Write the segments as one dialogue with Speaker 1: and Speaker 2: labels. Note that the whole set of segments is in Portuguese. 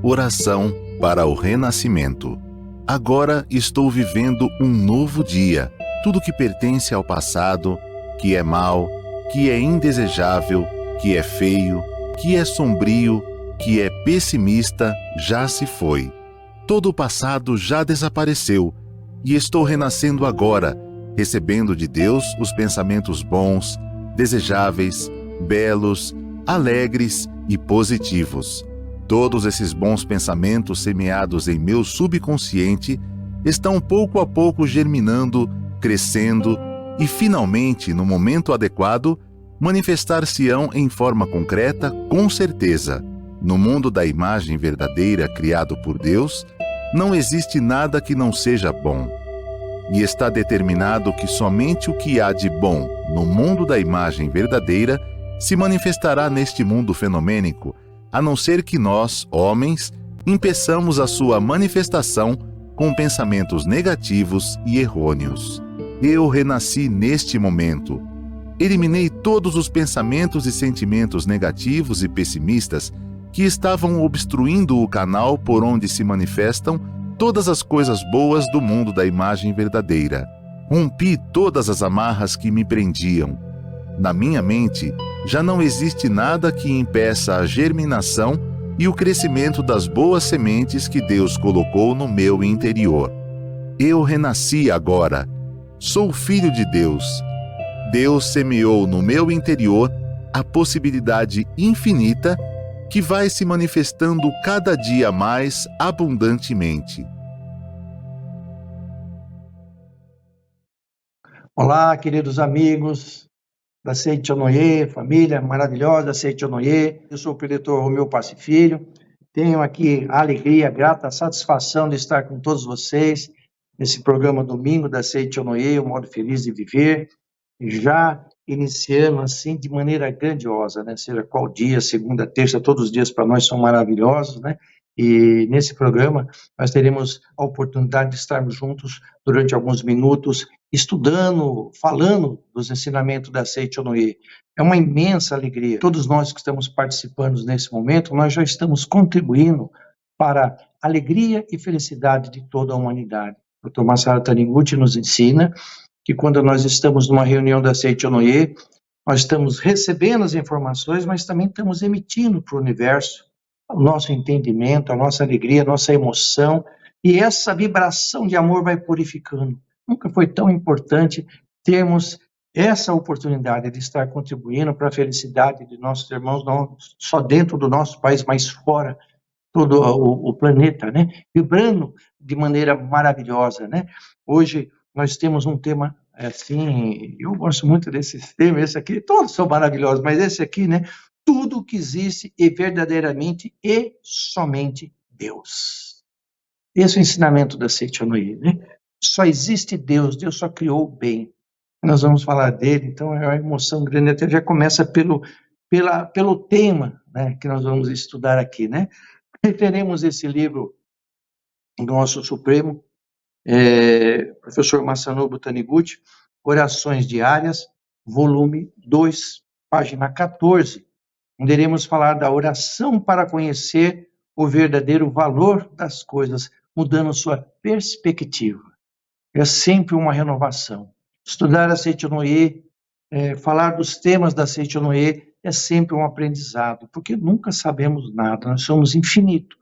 Speaker 1: Oração para o renascimento. Agora estou vivendo um novo dia. Tudo que pertence ao passado, que é mau, que é indesejável, que é feio, que é sombrio, que é pessimista, já se foi. Todo o passado já desapareceu e estou renascendo agora, recebendo de Deus os pensamentos bons, desejáveis, belos, alegres e positivos. Todos esses bons pensamentos semeados em meu subconsciente estão pouco a pouco germinando, crescendo e, finalmente, no momento adequado, manifestar-se-ão em forma concreta, com certeza. No mundo da imagem verdadeira criado por Deus, não existe nada que não seja bom. E está determinado que somente o que há de bom no mundo da imagem verdadeira se manifestará neste mundo fenomênico, a não ser que nós, homens, impeçamos a sua manifestação com pensamentos negativos e errôneos. Eu renasci neste momento. Eliminei todos os pensamentos e sentimentos negativos e pessimistas que estavam obstruindo o canal por onde se manifestam todas as coisas boas do mundo da imagem verdadeira. Rompi todas as amarras que me prendiam. Na minha mente, já não existe nada que impeça a germinação e o crescimento das boas sementes que Deus colocou no meu interior. Eu renasci agora. Sou filho de Deus. Deus semeou no meu interior a possibilidade infinita que vai se manifestando cada dia mais abundantemente.
Speaker 2: Olá, queridos amigos da Seite Onoye, família maravilhosa da Seite Onoye. Eu sou o preletor Romeu Passi Filho. Tenho aqui a alegria, a grata satisfação de estar com todos vocês nesse programa domingo da Seite Onoye, o modo feliz de viver. Já iniciando assim de maneira grandiosa, né? Seja qual dia, segunda, terça, todos os dias para nós são maravilhosos, né? E nesse programa nós teremos a oportunidade de estarmos juntos durante alguns minutos, estudando, falando dos ensinamentos da Seite Onoye. É uma imensa alegria. Todos nós que estamos participando nesse momento, nós já estamos contribuindo para a alegria e felicidade de toda a humanidade. O Dr. Masaru Taniguchi nos ensina que quando nós estamos numa reunião da Seite Onoye, nós estamos recebendo as informações, mas também estamos emitindo para o universo o nosso entendimento, a nossa alegria, a nossa emoção, e essa vibração de amor vai purificando. Nunca foi tão importante termos essa oportunidade de estar contribuindo para a felicidade de nossos irmãos, não só dentro do nosso país, mas fora todo o planeta, né? Vibrando de maneira maravilhosa, né? Hoje nós temos um tema assim, eu gosto muito desses temas, esse aqui, todos são maravilhosos, mas esse aqui, né? Tudo que existe é verdadeiramente e somente Deus. Esse é o ensinamento da Seite Onoye, né? Só existe Deus, Deus só criou o bem. Nós vamos falar dele, então é uma emoção grande, até já começa pelo tema, né, que nós vamos estudar aqui, né? E teremos esse livro do nosso Supremo, professor Masanobu Taniguchi, Orações Diárias, volume 2, página 14, onde iremos falar da oração para conhecer o verdadeiro valor das coisas, mudando sua perspectiva. É sempre uma renovação. Estudar a Seite Onoye, falar dos temas da Seite Onoye é sempre um aprendizado, porque nunca sabemos nada, nós somos infinito.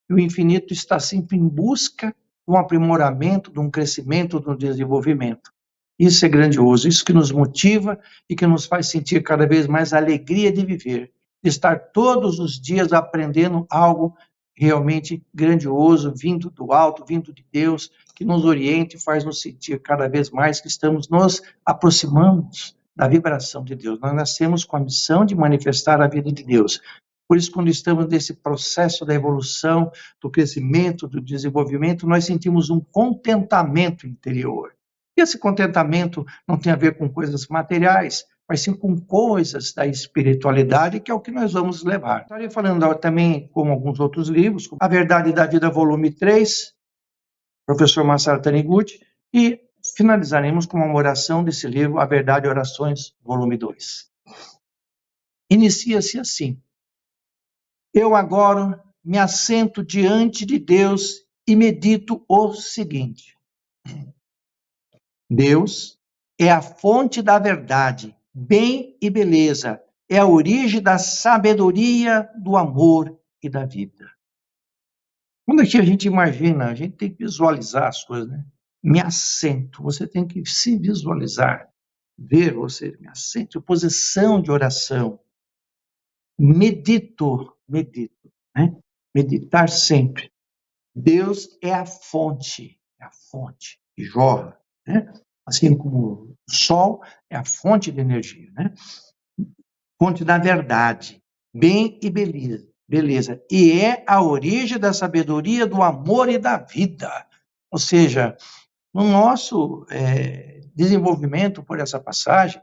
Speaker 2: E o infinito está sempre em busca de um aprimoramento, de um crescimento, de um desenvolvimento. Isso é grandioso, isso que nos motiva e que nos faz sentir cada vez mais a alegria de viver, de estar todos os dias aprendendo algo realmente grandioso, vindo do alto, vindo de Deus, que nos orienta e faz nos sentir cada vez mais que estamos nos aproximando da vibração de Deus. Nós nascemos com a missão de manifestar a vida de Deus. Por isso, quando estamos nesse processo da evolução, do crescimento, do desenvolvimento, nós sentimos um contentamento interior. E esse contentamento não tem a ver com coisas materiais, mas sim com coisas da espiritualidade, que é o que nós vamos levar. Estarei falando também, como alguns outros livros, A Verdade da Vida, volume 3, professor Masaru Taniguchi, e finalizaremos com uma oração desse livro, A Verdade e Orações, volume 2. Inicia-se assim: eu agora me assento diante de Deus e medito o seguinte: Deus é a fonte da verdade, bem e beleza, é a origem da sabedoria, do amor e da vida. Quando aqui a gente imagina, a gente tem que visualizar as coisas, né? Me assento, você tem que se visualizar, ver você, me assento em posição de oração. Medito, né? Meditar sempre. Deus é a fonte que jorra, né? Assim como o sol é a fonte de energia, né? Fonte da verdade, bem e beleza. E é a origem da sabedoria, do amor e da vida. Ou seja, no nosso desenvolvimento por essa passagem,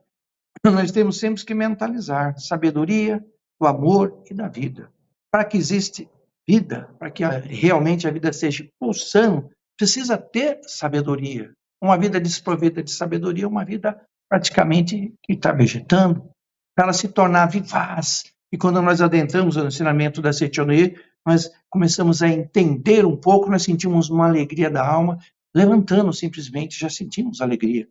Speaker 2: nós temos sempre que mentalizar sabedoria, do amor e da vida. Para que existe vida, para que realmente a vida esteja pulsando, precisa ter sabedoria. Uma vida desprovida de sabedoria é uma vida praticamente que está vegetando, para ela se tornar vivaz. E quando nós adentramos no ensinamento da Seichonoye, nós começamos a entender um pouco, nós sentimos uma alegria da alma, levantando simplesmente, já sentimos alegria.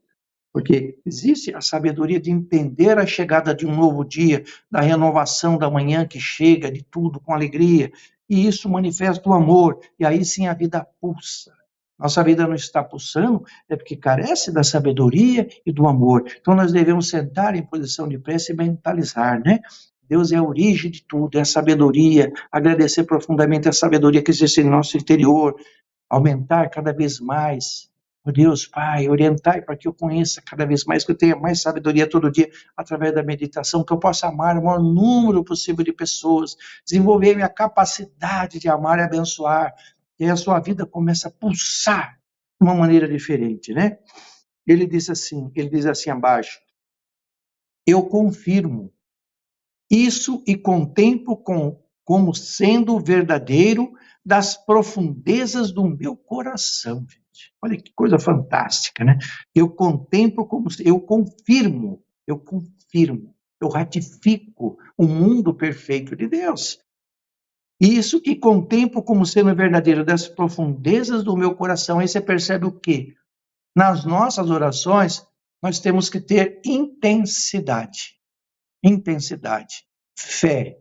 Speaker 2: Porque existe a sabedoria de entender a chegada de um novo dia, da renovação da manhã que chega, de tudo com alegria. E isso manifesta o amor. E aí sim a vida pulsa. Nossa vida não está pulsando, é porque carece da sabedoria e do amor. Então nós devemos sentar em posição de prece e mentalizar, né? Deus é a origem de tudo, é a sabedoria. Agradecer profundamente a sabedoria que existe em nosso interior. Aumentar cada vez mais. Oh Deus, Pai, orientai para que eu conheça cada vez mais, que eu tenha mais sabedoria todo dia, através da meditação, que eu possa amar o maior número possível de pessoas, desenvolver minha capacidade de amar e abençoar, e aí a sua vida começa a pulsar de uma maneira diferente, né? Ele diz assim abaixo: eu confirmo isso e contemplo como sendo verdadeiro das profundezas do meu coração, gente. Olha que coisa fantástica, né? Eu contemplo eu confirmo, eu ratifico o mundo perfeito de Deus. Isso e contemplo como sendo verdadeiro das profundezas do meu coração. Aí você percebe o quê? Nas nossas orações, nós temos que ter intensidade, fé.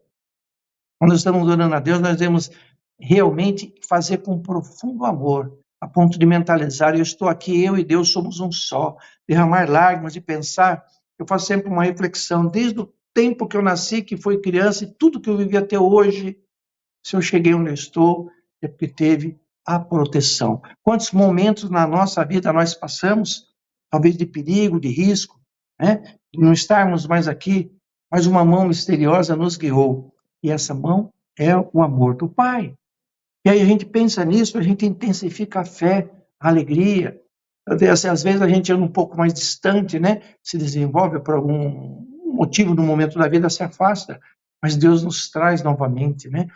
Speaker 2: Quando estamos orando a Deus, nós devemos realmente fazer com profundo amor, a ponto de mentalizar: eu estou aqui, eu e Deus somos um só. Derramar lágrimas e pensar. Eu faço sempre uma reflexão, desde o tempo que eu nasci, que foi criança, e tudo que eu vivi até hoje, se eu cheguei onde eu estou, é porque teve a proteção. Quantos momentos na nossa vida nós passamos, talvez de perigo, de risco, né? De não estarmos mais aqui, mas uma mão misteriosa nos guiou. E essa mão é o amor do Pai. E aí a gente pensa nisso, a gente intensifica a fé, a alegria. Às vezes a gente anda um pouco mais distante, né? Se desenvolve por algum motivo no momento da vida, se afasta. Mas Deus nos traz novamente, né?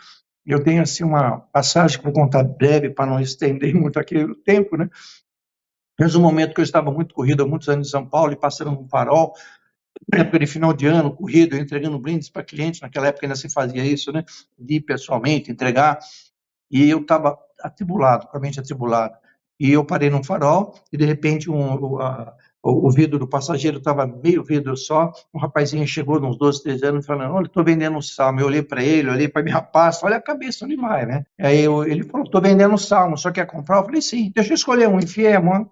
Speaker 2: Eu tenho assim uma passagem que vou contar breve para não estender muito aqui o tempo, né? Mas um momento que eu estava muito corrido há muitos anos em São Paulo e passando um farol, na época de final de ano, corrido, entregando brindes para clientes, naquela época ainda se fazia isso, né? De ir pessoalmente, entregar. E eu estava atribulado, com a mente atribulada. E eu parei num farol e, de repente, o vidro do passageiro estava meio vidro só. Um rapazinho chegou, de uns 12, 13 anos, falando: olha, estou vendendo um salmo. Eu olhei para ele, olhei para minha pasta, olha a cabeça, onde vai, né? Aí ele falou: estou vendendo um salmo, só quer comprar? Eu falei: sim, deixa eu escolher um. Enfiei a mão,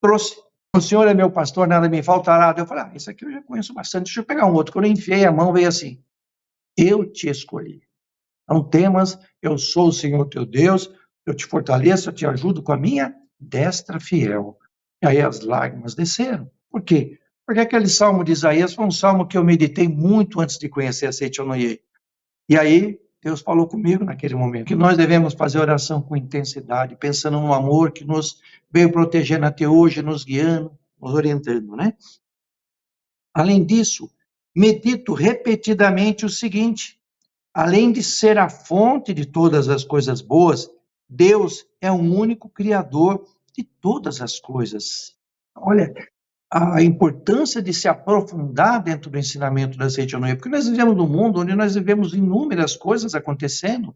Speaker 2: trouxe. O senhor é meu pastor, nada me faltará. Eu falei: esse aqui eu já conheço bastante, deixa eu pegar um outro. Quando eu enfiei a mão, veio assim: eu te escolhi. Não temas, eu sou o Senhor teu Deus, eu te fortaleço, eu te ajudo com a minha destra fiel. E aí as lágrimas desceram. Por quê? Porque aquele salmo de Isaías foi um salmo que eu meditei muito antes de conhecer a Seichonoye. E aí Deus falou comigo naquele momento que nós devemos fazer oração com intensidade, pensando no amor que nos veio protegendo até hoje, nos guiando, nos orientando, né? Além disso, medito repetidamente o seguinte: além de ser a fonte de todas as coisas boas, Deus é o único criador de todas as coisas. Olha a importância de se aprofundar dentro do ensinamento da Seichonoye, porque nós vivemos num mundo onde nós vivemos inúmeras coisas acontecendo,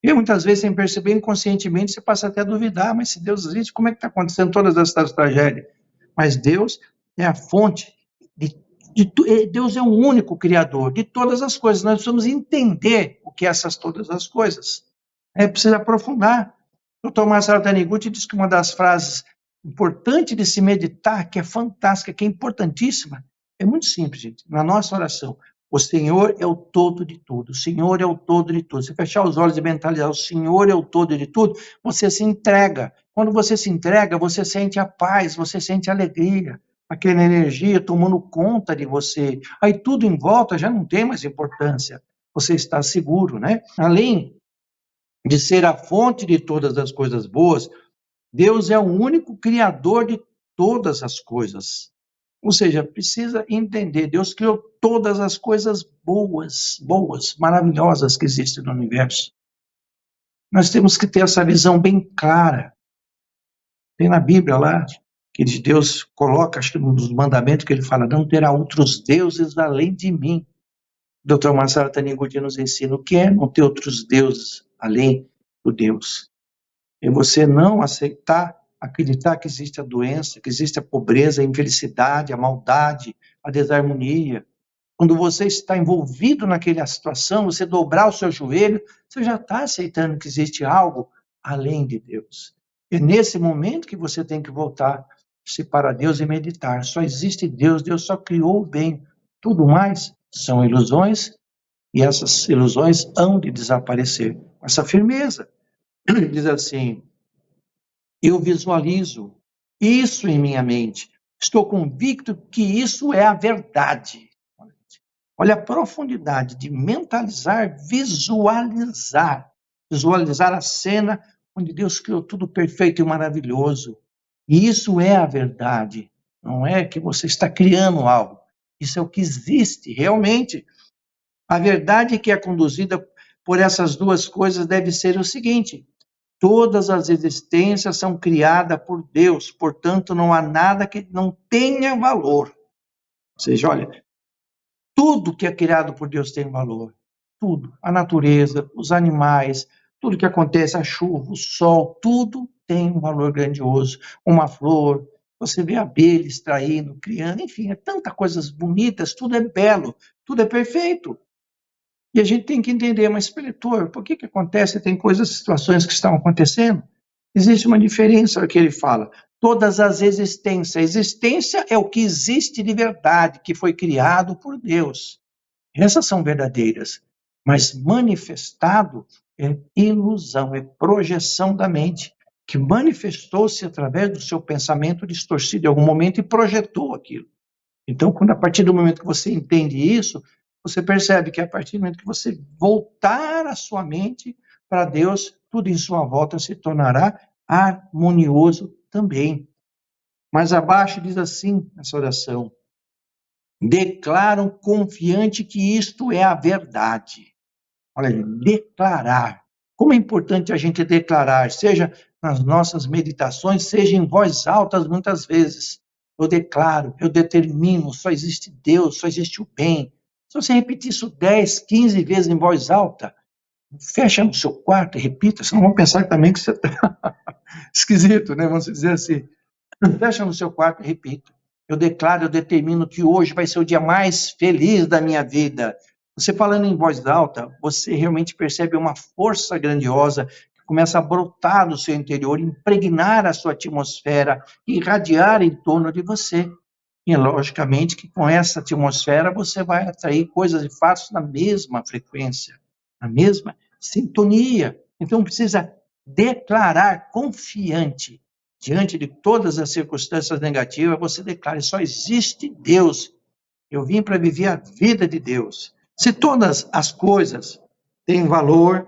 Speaker 2: E muitas vezes, sem perceber, inconscientemente, você passa até a duvidar, mas se Deus existe, como é que está acontecendo todas essas tragédias? Mas Deus é a fonte Deus é o único criador de todas as coisas. Nós precisamos entender o que é essas todas as coisas. Precisa aprofundar. O Dr. Marcelo Taniguchi diz que uma das frases importantes de se meditar, que é fantástica, que é importantíssima, é muito simples, gente. Na nossa oração, o Senhor é o todo de tudo. O Senhor é o todo de tudo. Se fechar os olhos e mentalizar, o Senhor é o todo de tudo, você se entrega. Quando você se entrega, você sente a paz, você sente a alegria, aquela energia tomando conta de você. Aí tudo em volta já não tem mais importância. Você está seguro, né? Além de ser a fonte de todas as coisas boas, Deus é o único criador de todas as coisas. Ou seja, precisa entender, Deus criou todas as coisas boas, maravilhosas que existem no universo. Nós temos que ter essa visão bem clara. Tem na Bíblia lá, que Deus coloca, acho que um dos mandamentos que ele fala, não terá outros deuses além de mim. O Dr. Marcelo Taniguchi nos ensina o que é não ter outros deuses além do Deus. É você não acreditar que existe a doença, que existe a pobreza, a infelicidade, a maldade, a desarmonia. Quando você está envolvido naquela situação, você dobrar o seu joelho, você já está aceitando que existe algo além de Deus. É nesse momento que você tem que voltar-se para Deus e meditar. Só existe Deus, Deus só criou o bem. Tudo mais são ilusões e essas ilusões hão de desaparecer. Com essa firmeza. Ele diz assim, eu visualizo isso em minha mente. Estou convicto que isso é a verdade. Olha a profundidade de mentalizar, visualizar a cena onde Deus criou tudo perfeito e maravilhoso. E isso é a verdade. Não é que você está criando algo. Isso é o que existe realmente. A verdade que é conduzida por essas duas coisas deve ser o seguinte: todas as existências são criadas por Deus, portanto não há nada que não tenha valor. Ou seja, olha, tudo que é criado por Deus tem valor. Tudo. A natureza, os animais, tudo que acontece, a chuva, o sol, tudo tem um valor grandioso. Uma flor, você vê a abelha extraindo, criando, enfim, é tanta coisas bonitas, tudo é belo, tudo é perfeito. E a gente tem que entender, mas, espiritual, por que acontece? Tem coisas, situações que estão acontecendo. Existe uma diferença no que ele fala. Todas as existências. A existência é o que existe de verdade, que foi criado por Deus. Essas são verdadeiras. Mas manifestado é ilusão, é projeção da mente, que manifestou-se através do seu pensamento distorcido em algum momento e projetou aquilo. Então, a partir do momento que você entende isso, você percebe que a partir do momento que você voltar a sua mente para Deus, tudo em sua volta se tornará harmonioso também. Mais abaixo diz assim, nessa oração, declaram confiante que isto é a verdade. Olha, declarar. Como é importante a gente declarar, seja nas nossas meditações, seja em voz alta muitas vezes. Eu declaro, eu determino, só existe Deus, só existe o bem. Se você repetir isso 10, 15 vezes em voz alta, fecha no seu quarto e repita, senão vão pensar também que você está esquisito, né? Vamos dizer assim. Fecha no seu quarto e repita. Eu declaro, eu determino que hoje vai ser o dia mais feliz da minha vida. Você falando em voz alta, você realmente percebe uma força grandiosa que começa a brotar do seu interior, impregnar a sua atmosfera, irradiar em torno de você. E, logicamente, que com essa atmosfera você vai atrair coisas e fatos na mesma frequência, na mesma sintonia. Então, precisa declarar confiante. Diante de todas as circunstâncias negativas, você declara, só existe Deus. Eu vim para viver a vida de Deus. Se todas as coisas têm valor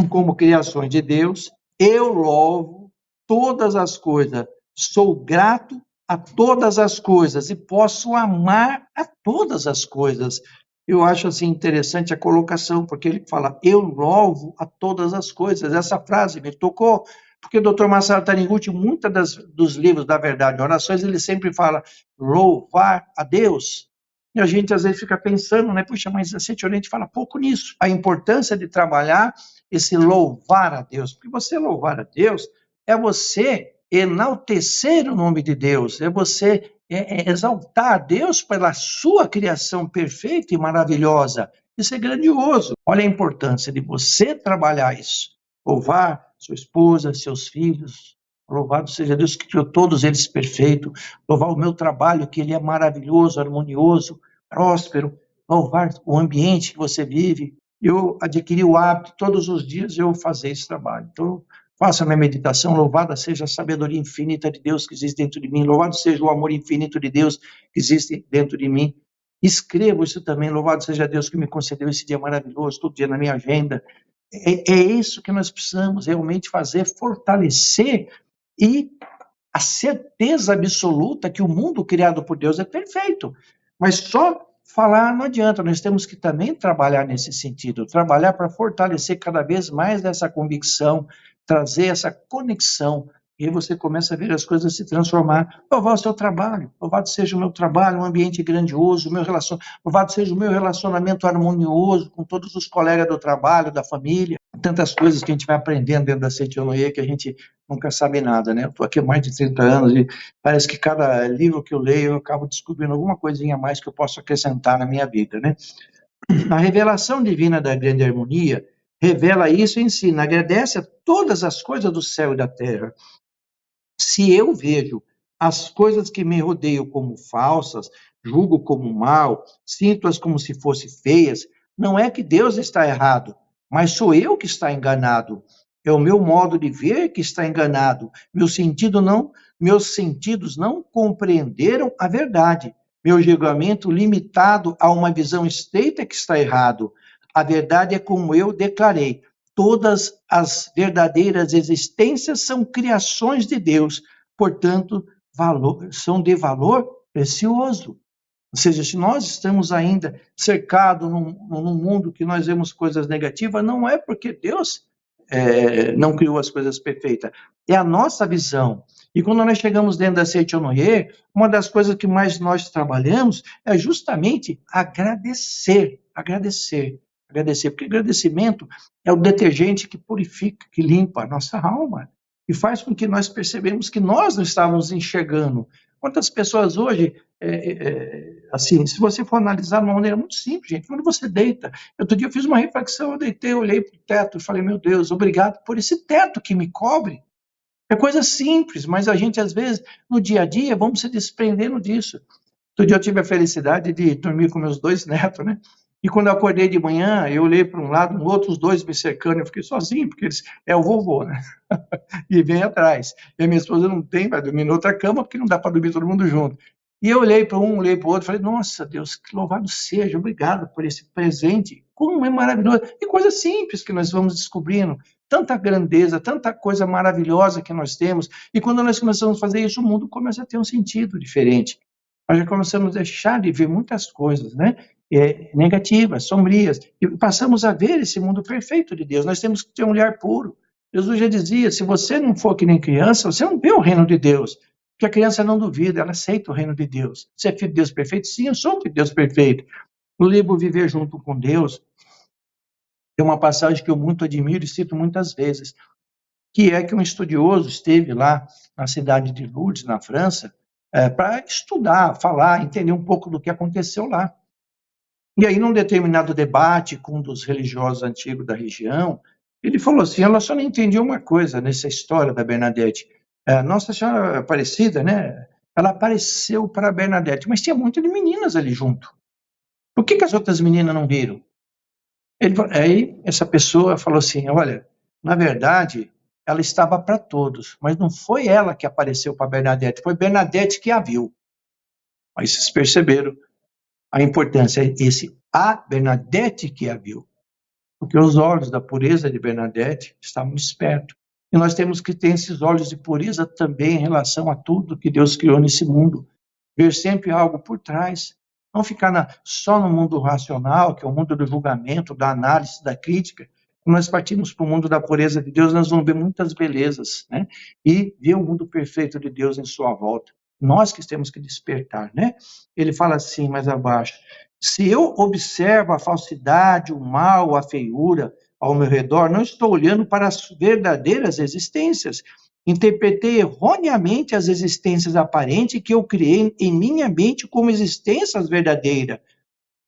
Speaker 2: como criações de Deus, eu louvo todas as coisas. Sou grato a todas as coisas e posso amar a todas as coisas. Eu acho assim interessante a colocação, porque ele fala, eu louvo a todas as coisas. Essa frase me tocou, porque o Dr. Marcelo Taniguchi, muitos dos livros da verdade, orações, ele sempre fala louvar a Deus. E a gente às vezes fica pensando, né? Puxa, mas a Sete Oriente fala pouco nisso. A importância de trabalhar esse louvar a Deus. Porque você louvar a Deus é você enaltecer o nome de Deus, é você exaltar a Deus pela sua criação perfeita e maravilhosa. Isso é grandioso. Olha a importância de você trabalhar isso. Louvar sua esposa, seus filhos. Louvado seja Deus que criou todos eles perfeitos. Louvar o meu trabalho, que ele é maravilhoso, harmonioso, próspero. Louvar o ambiente que você vive. Eu adquiri o hábito, todos os dias eu fazer esse trabalho. Então, faço a minha meditação, louvada seja a sabedoria infinita de Deus que existe dentro de mim, louvado seja o amor infinito de Deus que existe dentro de mim. Escrevo isso também, louvado seja Deus que me concedeu esse dia maravilhoso, todo dia na minha agenda. É isso que nós precisamos realmente fazer, fortalecer e a certeza absoluta que o mundo criado por Deus é perfeito. Mas só falar não adianta, nós temos que também trabalhar nesse sentido, trabalhar para fortalecer cada vez mais essa convicção, trazer essa conexão, e aí você começa a ver as coisas se transformar. Louvado seja o seu trabalho, louvado seja o meu trabalho, um ambiente grandioso, louvado seja o meu relacionamento harmonioso com todos os colegas do trabalho, da família, tantas coisas que a gente vai aprendendo dentro da Seite Onoye que a gente nunca sabe nada, né? Eu estou aqui há mais de 30 anos e parece que cada livro que eu leio eu acabo descobrindo alguma coisinha a mais que eu posso acrescentar na minha vida, né? A revelação divina da grande harmonia revela isso e ensina, agradece a todas as coisas do céu e da terra. Se eu vejo as coisas que me rodeiam como falsas, julgo como mal, sinto-as como se fossem feias, não é que Deus está errado, mas sou eu que está enganado. É o meu modo de ver que está enganado. Meus sentidos não compreenderam a verdade. Meu julgamento limitado a uma visão estreita que está errado. A verdade é como eu declarei. Todas as verdadeiras existências são criações de Deus, portanto, são de valor precioso. Ou seja, se nós estamos ainda cercados num mundo que nós vemos coisas negativas, não é porque Deus não criou as coisas perfeitas, é a nossa visão. E quando nós chegamos dentro da Seite Onoye, uma das coisas que mais nós trabalhamos é justamente agradecer, porque agradecimento é o detergente que purifica, que limpa a nossa alma e faz com que nós percebamos que nós não estávamos enxergando. Quantas pessoas hoje, assim, se você for analisar de uma maneira muito simples, gente, quando você deita, outro dia eu fiz uma reflexão, eu deitei, olhei para o teto e falei, meu Deus, obrigado por esse teto que me cobre. É coisa simples, mas a gente, às vezes, no dia a dia, vamos se desprendendo disso. Outro dia eu tive a felicidade de dormir com meus 2 netos, né? E quando eu acordei de manhã, eu olhei para um lado, no outro, os 2 me cercando, eu fiquei sozinho, porque eles é o vovô, né? E vem atrás. E a minha esposa não tem, vai dormir em outra cama, porque não dá para dormir todo mundo junto. E eu olhei para um, olhei para o outro, falei, nossa, Deus, que louvado seja, obrigado por esse presente. Como é maravilhoso. E coisas simples que nós vamos descobrindo. Tanta grandeza, tanta coisa maravilhosa que nós temos. E quando nós começamos a fazer isso, o mundo começa a ter um sentido diferente. Nós já começamos a deixar de ver muitas coisas, né? Negativas, sombrias, e passamos a ver esse mundo perfeito de Deus. Nós temos que ter um olhar puro. Jesus já dizia, se você não for que nem criança, você não vê o reino de Deus. Porque a criança não duvida, ela aceita o reino de Deus. Você é filho de Deus perfeito? Sim, eu sou filho de Deus perfeito. No livro Viver Junto com Deus, tem uma passagem que eu muito admiro e cito muitas vezes, que é que um estudioso esteve lá na cidade de Lourdes, na França, para estudar, falar, entender um pouco do que aconteceu lá. E aí, num determinado debate com um dos religiosos antigos da região, ele falou assim, ela só não entendia uma coisa nessa história da Bernadette. Nossa Senhora Aparecida, né? Ela apareceu para a Bernadette, mas tinha muitas meninas ali junto. Por que as outras meninas não viram? Aí, essa pessoa falou assim, olha, na verdade, ela estava para todos, mas não foi ela que apareceu para a Bernadette, foi Bernadette que a viu. Aí vocês perceberam a importância, a Bernadette que a viu. Porque os olhos da pureza de Bernadette estavam espertos. E nós temos que ter esses olhos de pureza também em relação a tudo que Deus criou nesse mundo. Ver sempre algo por trás. Não ficar só no mundo racional, que é o mundo do julgamento, da análise, da crítica. Quando nós partimos para o mundo da pureza de Deus, nós vamos ver muitas belezas, né? E ver o mundo perfeito de Deus em sua volta. nós que temos que despertar, né? Ele fala assim, mais abaixo, se eu observo a falsidade, o mal, a feiura ao meu redor, não estou olhando para as verdadeiras existências. Interpretei erroneamente as existências aparentes que eu criei em minha mente como existências verdadeiras.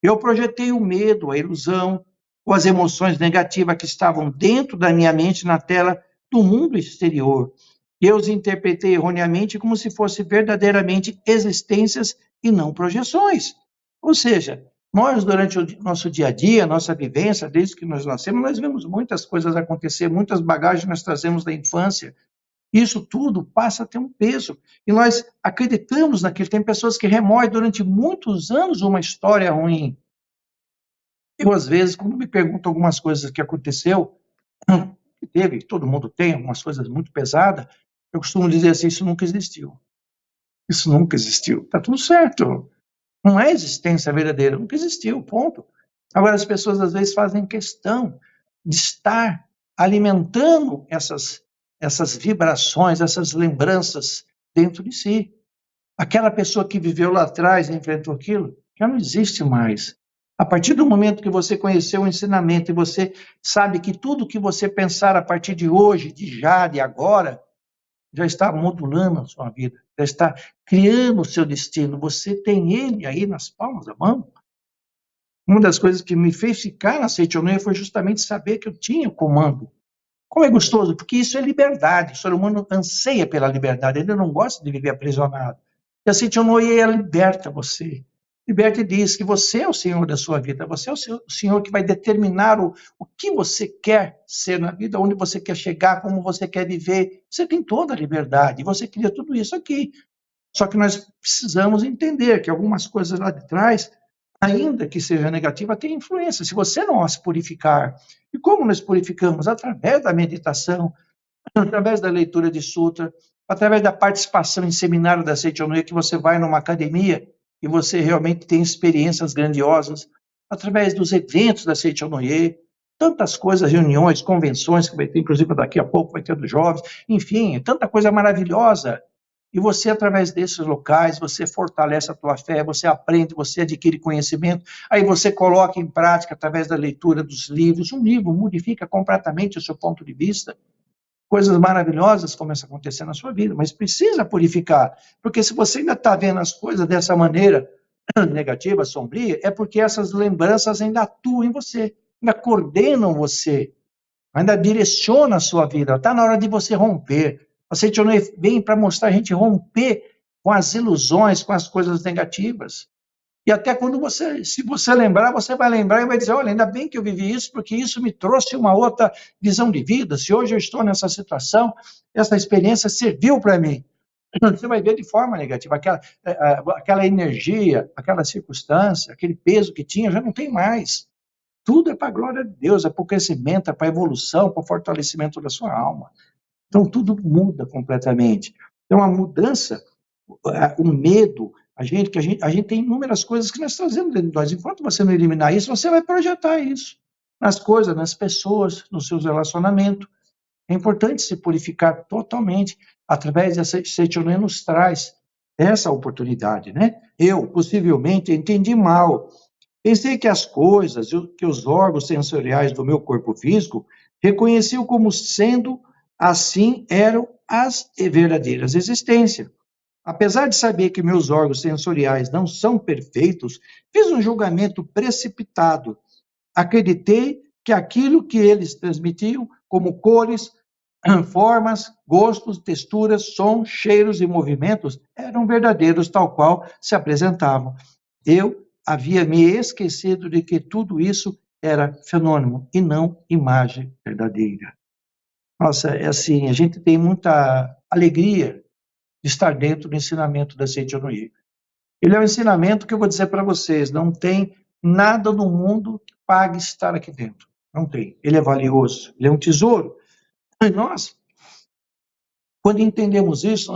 Speaker 2: Eu projetei o medo, a ilusão, ou as emoções negativas que estavam dentro da minha mente na tela do mundo exterior. Eu os interpretei erroneamente como se fossem verdadeiramente existências e não projeções. Ou seja, nós, durante o nosso dia a dia, nossa vivência, desde que nós nascemos, nós vemos muitas coisas acontecer, muitas bagagens nós trazemos da infância. Isso tudo passa a ter um peso. E nós acreditamos naquilo. Tem pessoas que remoem durante muitos anos uma história ruim. Eu, às vezes, quando me perguntam algumas coisas que aconteceu, que teve, todo mundo tem, algumas coisas muito pesadas, eu costumo dizer assim, isso nunca existiu. Isso nunca existiu. Está tudo certo. Não é existência verdadeira, nunca existiu, ponto. Agora, as pessoas, às vezes, fazem questão de estar alimentando essas vibrações, essas lembranças dentro de si. Aquela pessoa que viveu lá atrás e enfrentou aquilo, já não existe mais. A partir do momento que você conheceu o ensinamento e você sabe que tudo que você pensar a partir de hoje, de já, de agora, já está modulando a sua vida, já está criando o seu destino. Você tem ele aí nas palmas da mão. Uma das coisas que me fez ficar na Seichonoye foi justamente saber que eu tinha comando. Como é gostoso, porque isso é liberdade. O ser humano anseia pela liberdade, ele não gosta de viver aprisionado. E a Seichonoye, ela liberta você. Liberta e diz que você é o Senhor da sua vida, você é o Senhor que vai determinar o que você quer ser na vida, onde você quer chegar, como você quer viver. Você tem toda a liberdade, e você cria tudo isso aqui. Só que nós precisamos entender que algumas coisas lá de trás, ainda que seja negativa, tem influência, se você não as purificar. E como nós purificamos? Através da meditação, através da leitura de sutra, através da participação em seminário da Seichonoye, que você vai numa academia e você realmente tem experiências grandiosas, através dos eventos da Seichonoye, tantas coisas, reuniões, convenções, que vai ter, inclusive daqui a pouco vai ter dos jovens, enfim, tanta coisa maravilhosa. E você, através desses locais, você fortalece a tua fé, você aprende, você adquire conhecimento, aí você coloca em prática, através da leitura dos livros, um livro modifica completamente o seu ponto de vista. Coisas maravilhosas começam a acontecer na sua vida, mas precisa purificar, porque se você ainda está vendo as coisas dessa maneira negativa, sombria, é porque essas lembranças ainda atuam em você, ainda coordenam você, ainda direcionam a sua vida. Está na hora de você romper. A Seichonoye vem para mostrar a gente romper com as ilusões, com as coisas negativas. E até quando se você lembrar, você vai lembrar e vai dizer, olha, ainda bem que eu vivi isso, porque isso me trouxe uma outra visão de vida. Se hoje eu estou nessa situação, essa experiência serviu para mim. Você vai ver de forma negativa, aquela energia, aquela circunstância, aquele peso que tinha, já não tem mais. Tudo é para a glória de Deus, é para o crescimento, é para a evolução, para o fortalecimento da sua alma. Então, tudo muda completamente. Então, a mudança, o medo, a gente tem inúmeras coisas que nós trazemos dentro de nós. Enquanto você não eliminar isso, você vai projetar isso nas coisas, nas pessoas, nos seus relacionamentos. É importante se purificar totalmente. Através dessa Seichonoye nos traz essa oportunidade, né? Eu, possivelmente, entendi mal. Pensei que as coisas, que os órgãos sensoriais do meu corpo físico reconheciam como sendo assim eram as verdadeiras existências. Apesar de saber que meus órgãos sensoriais não são perfeitos, fiz um julgamento precipitado. Acreditei que aquilo que eles transmitiam, como cores, formas, gostos, texturas, sons, cheiros e movimentos, eram verdadeiros tal qual se apresentavam. Eu havia me esquecido de que tudo isso era fenômeno e não imagem verdadeira. Nossa, é assim, a gente tem muita alegria de estar dentro do ensinamento da Seichonoye. Ele é um ensinamento que eu vou dizer para vocês, não tem nada no mundo que pague estar aqui dentro. Não tem. Ele é valioso, ele é um tesouro. E nós, quando entendemos isso,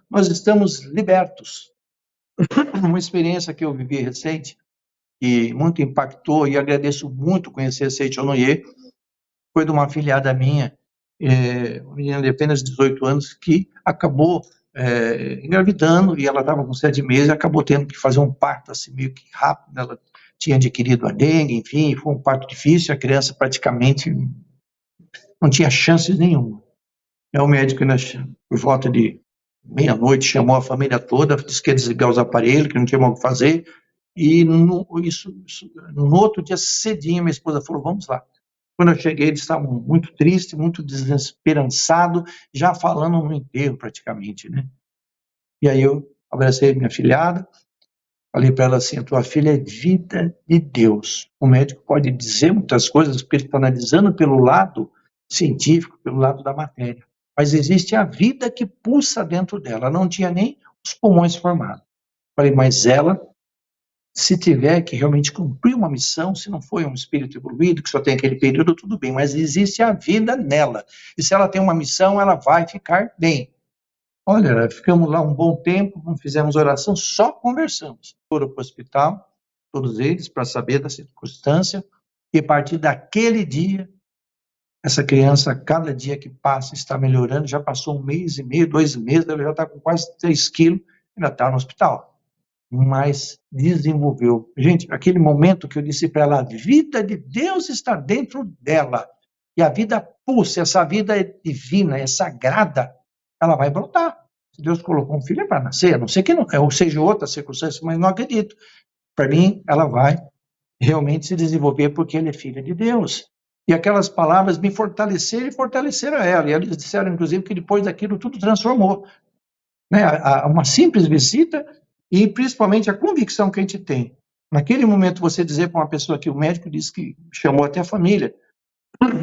Speaker 2: nós estamos libertos. Uma experiência que eu vivi recente, e muito impactou, e agradeço muito conhecer a Seichonoye, foi de uma afilhada minha, uma menina de apenas 18 anos, que acabou engravidando, e ela estava com 7 meses e acabou tendo que fazer um parto assim, meio que rápido. Ela tinha adquirido a dengue, enfim, foi um parto difícil, a criança praticamente não tinha chances nenhuma. O médico, por volta de meia-noite, chamou a família toda, disse que ia desligar os aparelhos, que não tinha mais o que fazer, e no outro dia, cedinho, minha esposa falou, vamos lá. Quando eu cheguei, eles estavam muito tristes, muito desesperançados, já falando no enterro praticamente, né? E aí eu abracei minha filhada, falei para ela assim, a tua filha é vida de Deus. O médico pode dizer muitas coisas, porque ele está analisando pelo lado científico, pelo lado da matéria. Mas existe a vida que pulsa dentro dela. Ela não tinha nem os pulmões formados. Falei, mas ela, se tiver que realmente cumprir uma missão, se não foi um espírito evoluído, que só tem aquele período, tudo bem, mas existe a vida nela. E se ela tem uma missão, ela vai ficar bem. Olha, ficamos lá um bom tempo, não fizemos oração, só conversamos. Foram para o hospital, todos eles, para saber da circunstância, e a partir daquele dia, essa criança, cada dia que passa, está melhorando, já passou 1 mês e meio, 2 meses, ela já está com quase 3 quilos, ainda está no hospital. Mas desenvolveu. Gente, aquele momento que eu disse para ela, a vida de Deus está dentro dela, e a vida pulsa, essa vida é divina, é sagrada, ela vai brotar. Se Deus colocou um filho é para nascer, a não ser que não, ou seja outra circunstância, mas não acredito. Para mim, ela vai realmente se desenvolver porque ela é filha de Deus. E aquelas palavras me fortaleceram e fortaleceram ela. E eles disseram, inclusive, que depois daquilo tudo transformou. Né? Uma simples visita e principalmente a convicção que a gente tem. Naquele momento, você dizer para uma pessoa que o médico disse que chamou até a família,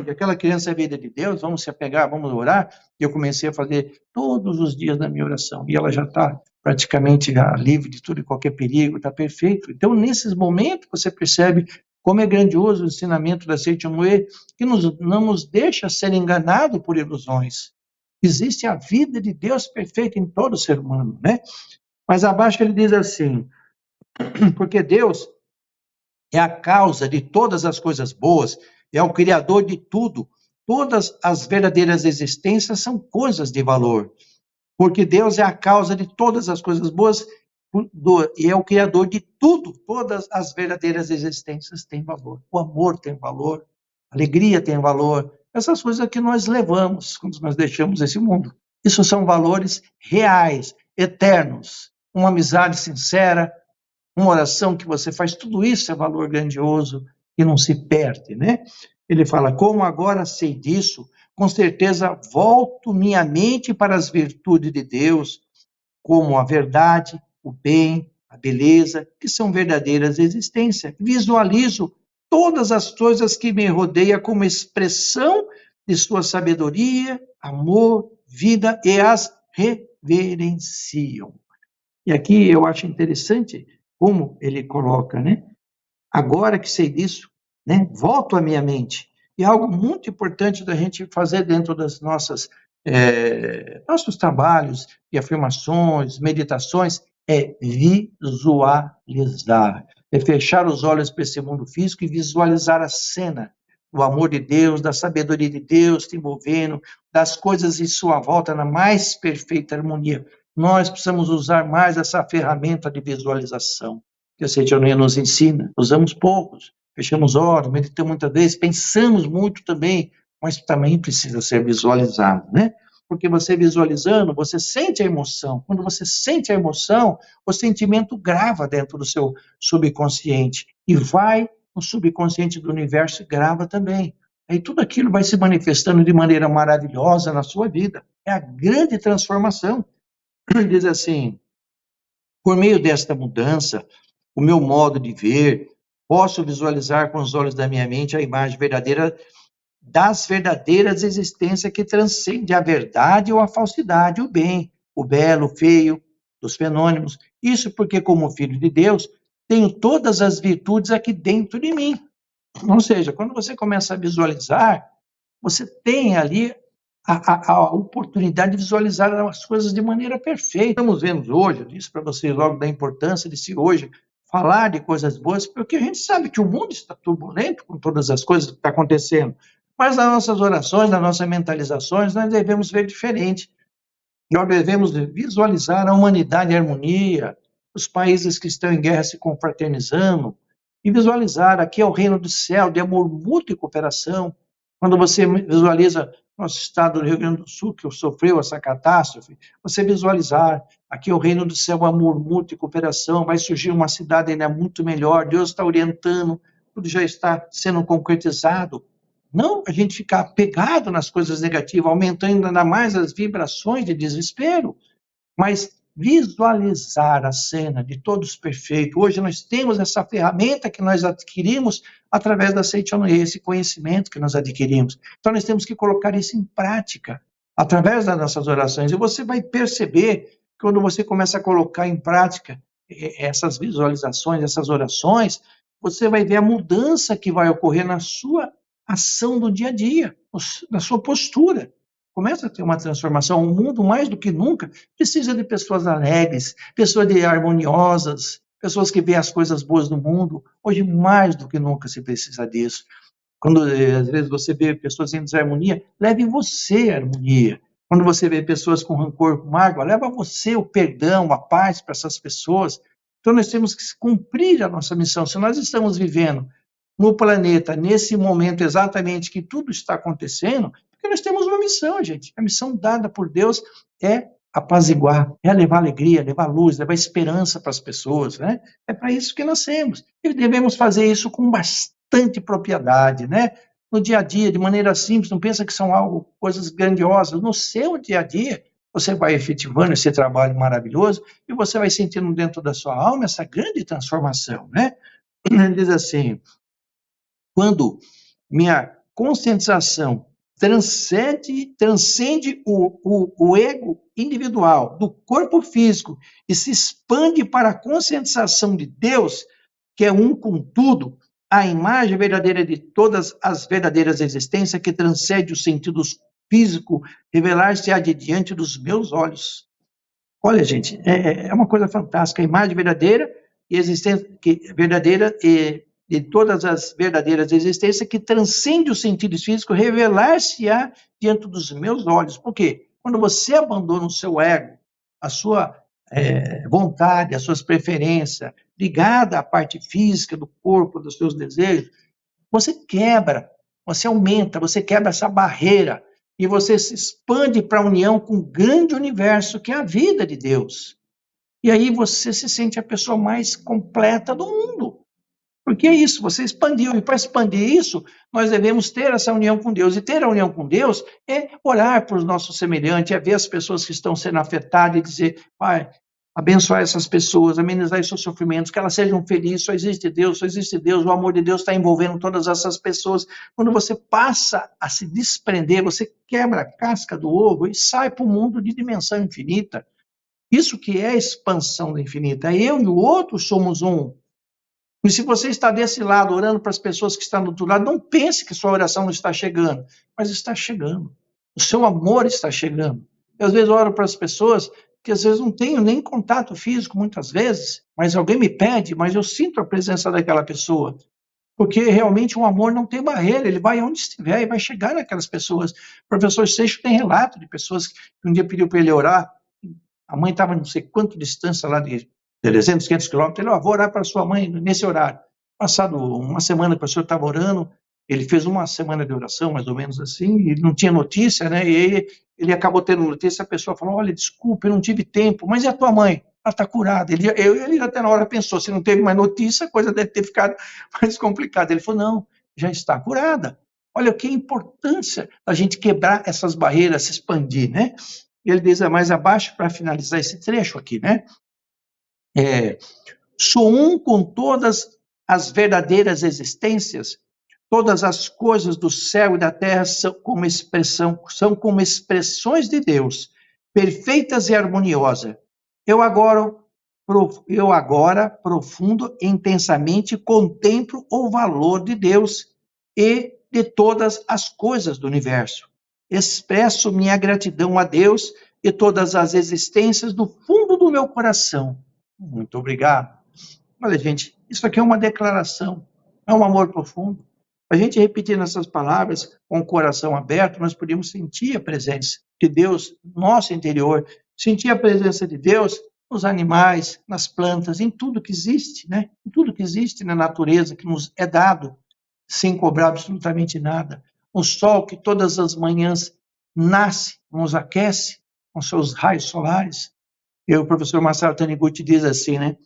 Speaker 2: que aquela criança é vida de Deus, vamos se apegar, vamos orar. E eu comecei a fazer todos os dias na minha oração. E ela já está praticamente já livre de tudo e qualquer perigo, está perfeito. Então, nesses momentos, você percebe como é grandioso o ensinamento da Seita Moe, que não nos deixa ser enganado por ilusões. Existe a vida de Deus perfeita em todo ser humano, né? Mas abaixo ele diz assim, porque Deus é a causa de todas as coisas boas, é o criador de tudo. Todas as verdadeiras existências são coisas de valor, porque Deus é a causa de todas as coisas boas e é o criador de tudo. Todas as verdadeiras existências têm valor. O amor tem valor, a alegria tem valor. Essas coisas que nós levamos quando nós deixamos esse mundo. Isso são valores reais, eternos. Uma amizade sincera, uma oração que você faz, tudo isso é valor grandioso e não se perde, né? Ele fala, como agora sei disso, com certeza volto minha mente para as virtudes de Deus, como a verdade, o bem, a beleza, que são verdadeiras existências. Visualizo todas as coisas que me rodeiam como expressão de sua sabedoria, amor, vida, e as reverenciam. E aqui eu acho interessante como ele coloca, né? Agora que sei disso, né? Volto à minha mente. E algo muito importante da gente fazer dentro das nossos trabalhos e afirmações, meditações, é visualizar. É fechar os olhos para esse mundo físico e visualizar a cena do amor de Deus, da sabedoria de Deus te envolvendo, das coisas em sua volta na mais perfeita harmonia. Nós precisamos usar mais essa ferramenta de visualização que a Seita Noe nos ensina. Usamos poucos, fechamos olhos, meditamos muitas vezes, pensamos muito também, mas também precisa ser visualizado, né? Porque você visualizando, você sente a emoção. Quando você sente a emoção, o sentimento grava dentro do seu subconsciente e vai no subconsciente do universo e grava também. Aí tudo aquilo vai se manifestando de maneira maravilhosa na sua vida. É a grande transformação. Ele diz assim, por meio desta mudança, o meu modo de ver, posso visualizar com os olhos da minha mente a imagem verdadeira das verdadeiras existências que transcende a verdade ou a falsidade, o bem, o belo, o feio, dos fenômenos. Isso porque, como filho de Deus, tenho todas as virtudes aqui dentro de mim. Ou seja, quando você começa a visualizar, você tem ali a oportunidade de visualizar as coisas de maneira perfeita. Estamos vendo hoje, eu disse para vocês logo da importância de se hoje falar de coisas boas, porque a gente sabe que o mundo está turbulento com todas as coisas que estão acontecendo, mas nas nossas orações, nas nossas mentalizações, nós devemos ver diferente. Nós devemos visualizar a humanidade em harmonia, os países que estão em guerra se confraternizando, e visualizar aqui é o reino do céu, de amor mútuo e cooperação. Quando você visualiza nosso estado do Rio Grande do Sul, que sofreu essa catástrofe, você visualizar aqui é o reino do céu, amor mútuo e cooperação, vai surgir uma cidade ainda muito melhor, Deus está orientando, tudo já está sendo concretizado. Não a gente ficar apegado nas coisas negativas, aumentando ainda mais as vibrações de desespero, mas visualizar a cena de todos perfeitos. Hoje nós temos essa ferramenta que nós adquirimos através da Seichonoye, esse conhecimento que nós adquirimos. Então nós temos que colocar isso em prática através das nossas orações. E você vai perceber que quando você começa a colocar em prática essas visualizações, essas orações, você vai ver a mudança que vai ocorrer na sua ação do dia a dia, na sua postura. Começa a ter uma transformação. O mundo, mais do que nunca, precisa de pessoas alegres, pessoas harmoniosas, pessoas que veem as coisas boas do mundo. Hoje, mais do que nunca, se precisa disso. Quando, às vezes, você vê pessoas em desarmonia, leve você a harmonia. Quando você vê pessoas com rancor, com mágoa, leva você o perdão, a paz para essas pessoas. Então, nós temos que cumprir a nossa missão. Se nós estamos vivendo no planeta, nesse momento exatamente que tudo está acontecendo, porque nós temos uma missão, gente. A missão dada por Deus é apaziguar, é levar alegria, levar luz, levar esperança para as pessoas, né? É para isso que nós temos. E devemos fazer isso com bastante propriedade, né? No dia a dia, de maneira simples, não pensa que são coisas grandiosas. No seu dia a dia, você vai efetivando esse trabalho maravilhoso e você vai sentindo dentro da sua alma essa grande transformação, né? Ele diz assim: quando minha conscientização transcende o ego individual do corpo físico e se expande para a conscientização de Deus, que é um com tudo, a imagem verdadeira de todas as verdadeiras existências que transcende os sentidos físicos, revelar-se-á de diante dos meus olhos. Olha, gente, é uma coisa fantástica, a imagem verdadeira e existência verdadeira de todas as verdadeiras existências que transcende os sentidos físicos, revelar-se-á diante dos meus olhos. Por quê? Quando você abandona o seu ego, a sua vontade, as suas preferências, ligada à parte física do corpo, dos seus desejos, você quebra, você aumenta, você quebra essa barreira e você se expande para a união com o grande universo que é a vida de Deus. E aí você se sente a pessoa mais completa do mundo. Porque é isso, você expandiu, e para expandir isso, nós devemos ter essa união com Deus. E ter a união com Deus é orar para os nossos semelhantes, é ver as pessoas que estão sendo afetadas e dizer: Pai, abençoar essas pessoas, amenizar os seus sofrimentos, que elas sejam felizes, só existe Deus, o amor de Deus está envolvendo todas essas pessoas. Quando você passa a se desprender, você quebra a casca do ovo e sai para o mundo de dimensão infinita. Isso que é a expansão da infinita. Eu e o outro somos um. E se você está desse lado, orando para as pessoas que estão do outro lado, não pense que sua oração não está chegando, mas está chegando. O seu amor está chegando. Eu, às vezes, oro para as pessoas que, às vezes, não tenho nem contato físico, muitas vezes, mas alguém me pede, mas eu sinto a presença daquela pessoa. Porque, realmente, o amor não tem barreira, ele vai onde estiver e vai chegar naquelas pessoas. O professor Seixo tem relato de pessoas que um dia pediu para ele orar, a mãe estava não sei quanto distância lá de 300, 500 quilômetros, ele, vou orar para sua mãe nesse horário. Passado uma semana que o senhor estava orando, ele fez uma semana de oração, mais ou menos assim, e não tinha notícia, né? E aí ele acabou tendo notícia, a pessoa falou: olha, desculpa, eu não tive tempo, mas e a tua mãe? Ela está curada. Ele até na hora pensou, se não teve mais notícia, a coisa deve ter ficado mais complicada. Ele falou: não, já está curada. Olha que importância a gente quebrar essas barreiras, se expandir, né? Ele diz mais abaixo, para finalizar esse trecho aqui, né? Sou um com todas as verdadeiras existências, todas as coisas do céu e da terra são como expressões de Deus, perfeitas e harmoniosas. Eu agora, profundo e intensamente, contemplo o valor de Deus e de todas as coisas do universo. Expresso minha gratidão a Deus e todas as existências do fundo do meu coração. Muito obrigado. Olha, gente, isso aqui é uma declaração, é um amor profundo. A gente repetindo essas palavras com o coração aberto, nós podemos sentir a presença de Deus no nosso interior, sentir a presença de Deus nos animais, nas plantas, em tudo que existe, né? Em tudo que existe na natureza, que nos é dado, sem cobrar absolutamente nada. O sol que todas as manhãs nasce, nos aquece com seus raios solares. E o professor Marcelo Taniguchi diz assim, né?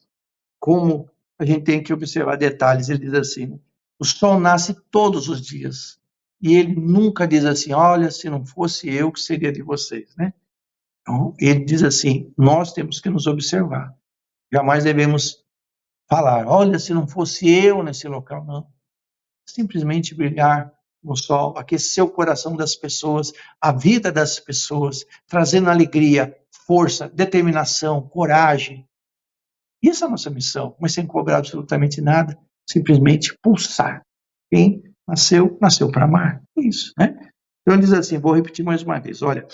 Speaker 2: Como a gente tem que observar detalhes. Ele diz assim, né? O sol nasce todos os dias. E ele nunca diz assim, olha, se não fosse eu, o que seria de vocês, né? Então, ele diz assim, nós temos que nos observar. Jamais devemos falar, olha, se não fosse eu nesse local, não. Simplesmente brilhar no sol, aquecer o coração das pessoas, a vida das pessoas, trazendo alegria, força, determinação, coragem. Isso é a nossa missão, mas sem cobrar absolutamente nada, simplesmente pulsar. Quem nasceu, nasceu para amar. É isso, né? Então ele diz assim, vou repetir mais uma vez, olha,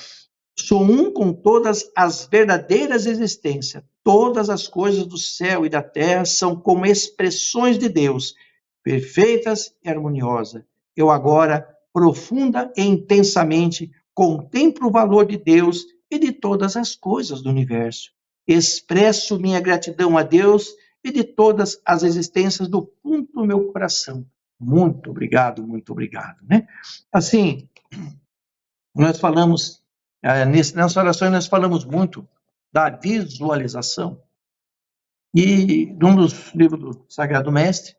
Speaker 2: sou um com todas as verdadeiras existências, todas as coisas do céu e da terra são como expressões de Deus, perfeitas e harmoniosas. Eu agora, profunda e intensamente, contemplo o valor de Deus e de todas as coisas do universo. Expresso minha gratidão a Deus e de todas as existências do fundo do meu coração. Muito obrigado, né? Assim, nós falamos, nessas orações nós falamos muito da visualização. E num dos livros do Sagrado Mestre,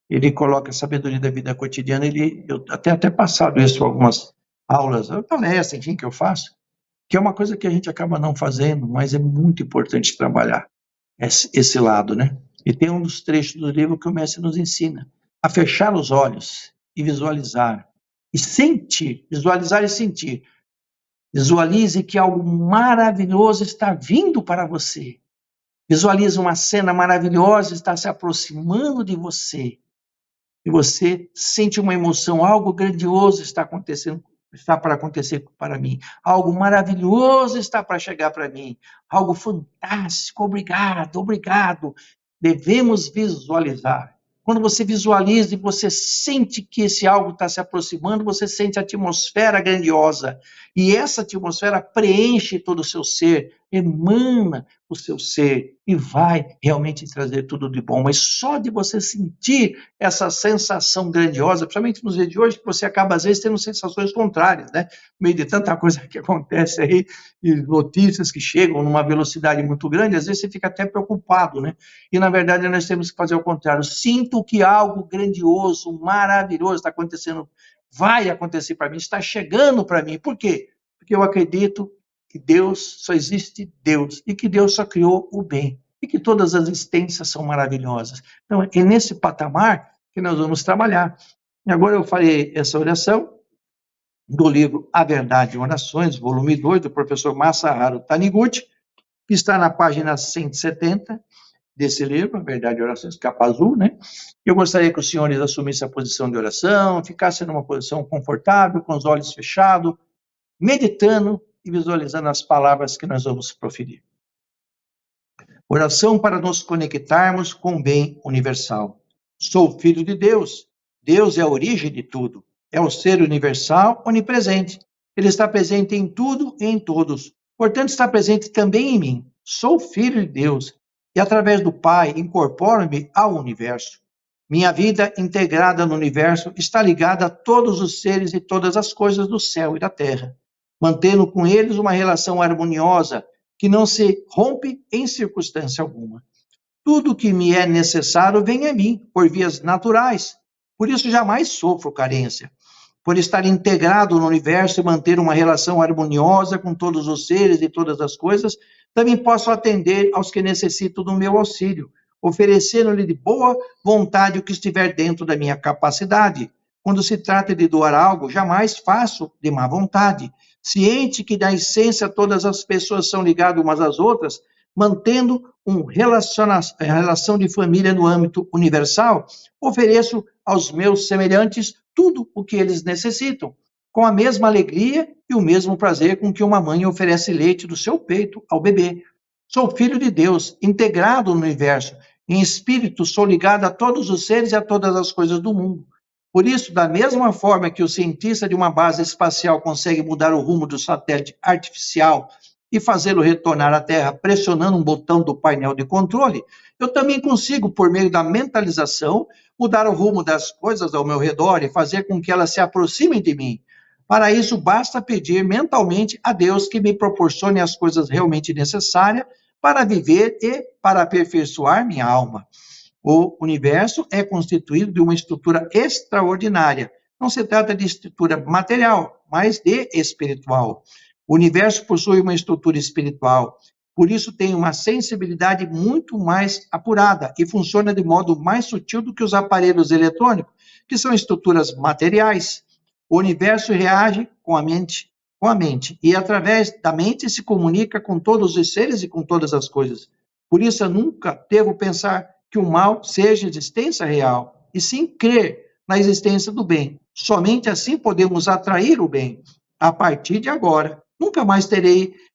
Speaker 2: ele coloca a sabedoria da vida cotidiana, eu até passado isso em algumas aulas, palestras, enfim, que eu faço, que é uma coisa que a gente acaba não fazendo, mas é muito importante trabalhar esse lado, né? E tem um dos trechos do livro que o mestre nos ensina a fechar os olhos e visualizar, e sentir, visualizar e sentir. Visualize que algo maravilhoso está vindo para você. Visualize uma cena maravilhosa está se aproximando de você. E você sente uma emoção, algo grandioso está acontecendo, está para acontecer para mim. Algo maravilhoso está para chegar para mim. Algo fantástico, obrigado. Devemos visualizar. Quando você visualiza e você sente que esse algo está se aproximando, você sente a atmosfera grandiosa. E essa atmosfera preenche todo o seu ser, emana o seu ser e vai realmente trazer tudo de bom. Mas só de você sentir essa sensação grandiosa, principalmente nos dias de hoje, que você acaba às vezes tendo sensações contrárias, né? No meio de tanta coisa que acontece aí, e notícias que chegam numa velocidade muito grande, às vezes você fica até preocupado, né? E na verdade nós temos que fazer o contrário. Sinto que algo grandioso, maravilhoso está acontecendo, vai acontecer para mim, está chegando para mim. Por quê? Porque eu acredito que Deus, só existe Deus, e que Deus só criou o bem, e que todas as existências são maravilhosas. Então, é nesse patamar que nós vamos trabalhar. E agora eu farei essa oração do livro A Verdade em Orações, volume 2, do professor Masaharu Taniguchi, que está na página 170 desse livro, A Verdade em Orações, capa azul, né? Eu gostaria que os senhores assumissem a posição de oração, ficassem numa posição confortável, com os olhos fechados, meditando e visualizando as palavras que nós vamos proferir. Oração para nos conectarmos com o bem universal. Sou filho de Deus. Deus é a origem de tudo. É o ser universal onipresente. Ele está presente em tudo e em todos. Portanto, está presente também em mim. Sou filho de Deus. E através do Pai, incorporo-me ao universo. Minha vida integrada no universo está ligada a todos os seres e todas as coisas do céu e da terra, mantendo com eles uma relação harmoniosa que não se rompe em circunstância alguma. Tudo que me é necessário vem a mim, por vias naturais. Por isso jamais sofro carência. Por estar integrado no universo e manter uma relação harmoniosa com todos os seres e todas as coisas, também posso atender aos que necessitam do meu auxílio, oferecendo-lhe de boa vontade o que estiver dentro da minha capacidade. Quando se trata de doar algo, jamais faço de má vontade. Ciente que, na essência, todas as pessoas são ligadas umas às outras, mantendo uma relação de família no âmbito universal, ofereço aos meus semelhantes tudo o que eles necessitam, com a mesma alegria e o mesmo prazer com que uma mãe oferece leite do seu peito ao bebê. Sou filho de Deus, integrado no universo. Em espírito, sou ligado a todos os seres e a todas as coisas do mundo. Por isso, da mesma forma que o cientista de uma base espacial consegue mudar o rumo do satélite artificial e fazê-lo retornar à Terra pressionando um botão do painel de controle, eu também consigo, por meio da mentalização, mudar o rumo das coisas ao meu redor e fazer com que elas se aproximem de mim. Para isso, basta pedir mentalmente a Deus que me proporcione as coisas realmente necessárias para viver e para aperfeiçoar minha alma. O universo é constituído de uma estrutura extraordinária. Não se trata de estrutura material, mas de espiritual. O universo possui uma estrutura espiritual, por isso tem uma sensibilidade muito mais apurada e funciona de modo mais sutil do que os aparelhos eletrônicos, que são estruturas materiais. O universo reage com a mente, e através da mente se comunica com todos os seres e com todas as coisas. Por isso eu nunca devo pensar que o mal seja existência real, e sim crer na existência do bem. Somente assim podemos atrair o bem. A partir de agora, nunca mais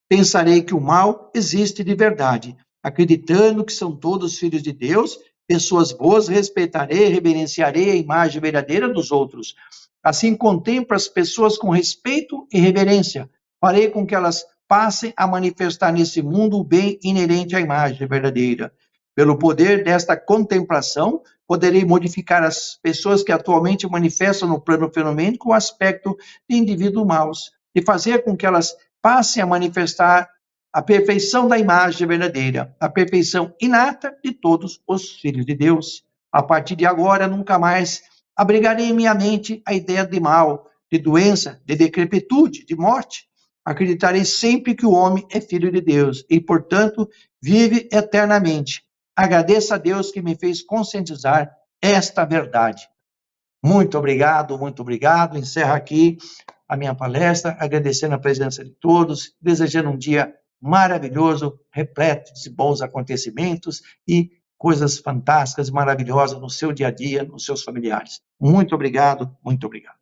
Speaker 2: pensarei que o mal existe de verdade. Acreditando que são todos filhos de Deus, pessoas boas, respeitarei e reverenciarei a imagem verdadeira dos outros. Assim contemplo as pessoas com respeito e reverência. Farei com que elas passem a manifestar nesse mundo o bem inerente à imagem verdadeira. Pelo poder desta contemplação, poderei modificar as pessoas que atualmente manifestam no plano fenomênico o aspecto de indivíduos maus e fazer com que elas passem a manifestar a perfeição da imagem verdadeira, a perfeição inata de todos os filhos de Deus. A partir de agora, nunca mais abrigarei em minha mente a ideia de mal, de doença, de decrepitude, de morte. Acreditarei sempre que o homem é filho de Deus e, portanto, vive eternamente. Agradeço a Deus que me fez conscientizar esta verdade. Muito obrigado, muito obrigado. Encerro aqui a minha palestra, agradecendo a presença de todos, desejando um dia maravilhoso, repleto de bons acontecimentos e coisas fantásticas e maravilhosas no seu dia a dia, nos seus familiares. Muito obrigado, muito obrigado.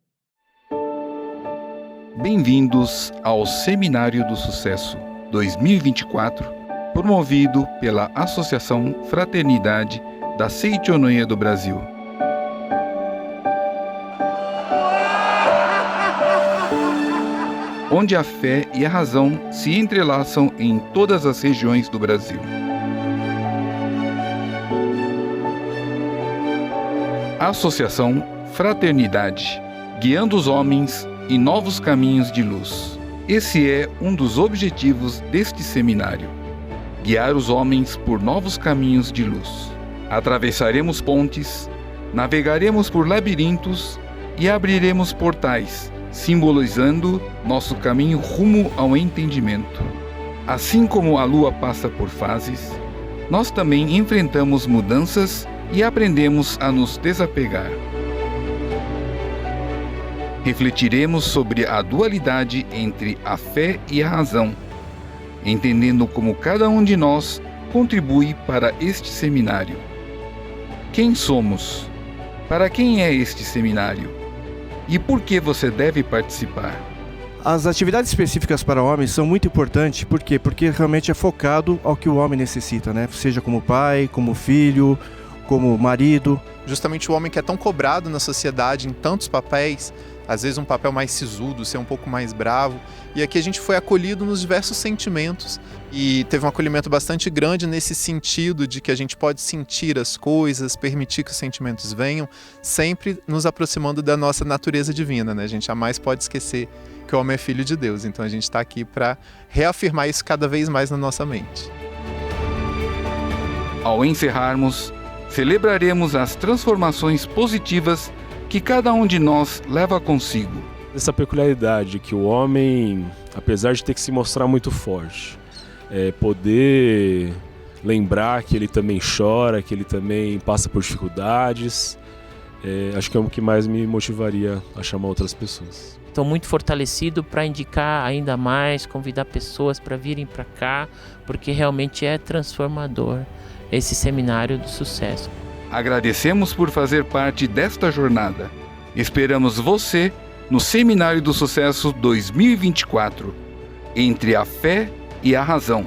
Speaker 3: Bem-vindos ao Seminário do Sucesso 2024, promovido pela Associação Fraternidade da Seichonoye do Brasil. Onde a fé e a razão se entrelaçam em todas as regiões do Brasil. Associação Fraternidade, guiando os homens em novos caminhos de luz. Esse é um dos objetivos deste seminário: guiar os homens por novos caminhos de luz. Atravessaremos pontes, navegaremos por labirintos e abriremos portais, simbolizando nosso caminho rumo ao entendimento. Assim como a Lua passa por fases, nós também enfrentamos mudanças e aprendemos a nos desapegar. Refletiremos sobre a dualidade entre a fé e a razão, entendendo como cada um de nós contribui para este seminário. Quem somos? Para quem é este seminário? E por que você deve participar?
Speaker 4: As atividades específicas para homens são muito importantes, por quê? Porque realmente é focado ao que o homem necessita, né? Seja como pai, como filho, como marido.
Speaker 5: Justamente o homem que é tão cobrado na sociedade em tantos papéis, às vezes um papel mais sisudo, ser um pouco mais bravo, e aqui a gente foi acolhido nos diversos sentimentos e teve um acolhimento bastante grande nesse sentido de que a gente pode sentir as coisas, permitir que os sentimentos venham, sempre nos aproximando da nossa natureza divina, né? A gente jamais pode esquecer que o homem é filho de Deus, então a gente está aqui para reafirmar isso cada vez mais na nossa mente.
Speaker 3: Ao encerrarmos, celebraremos as transformações positivas que cada um de nós leva consigo.
Speaker 6: Essa peculiaridade que o homem, apesar de ter que se mostrar muito forte, poder lembrar que ele também chora, que ele também passa por dificuldades, acho que é o que mais me motivaria a chamar outras pessoas.
Speaker 7: Estou muito fortalecido para indicar ainda mais, convidar pessoas para virem para cá, porque realmente é transformador esse seminário do sucesso.
Speaker 3: Agradecemos por fazer parte desta jornada. Esperamos você no Seminário do Sucesso 2024, entre a fé e a razão.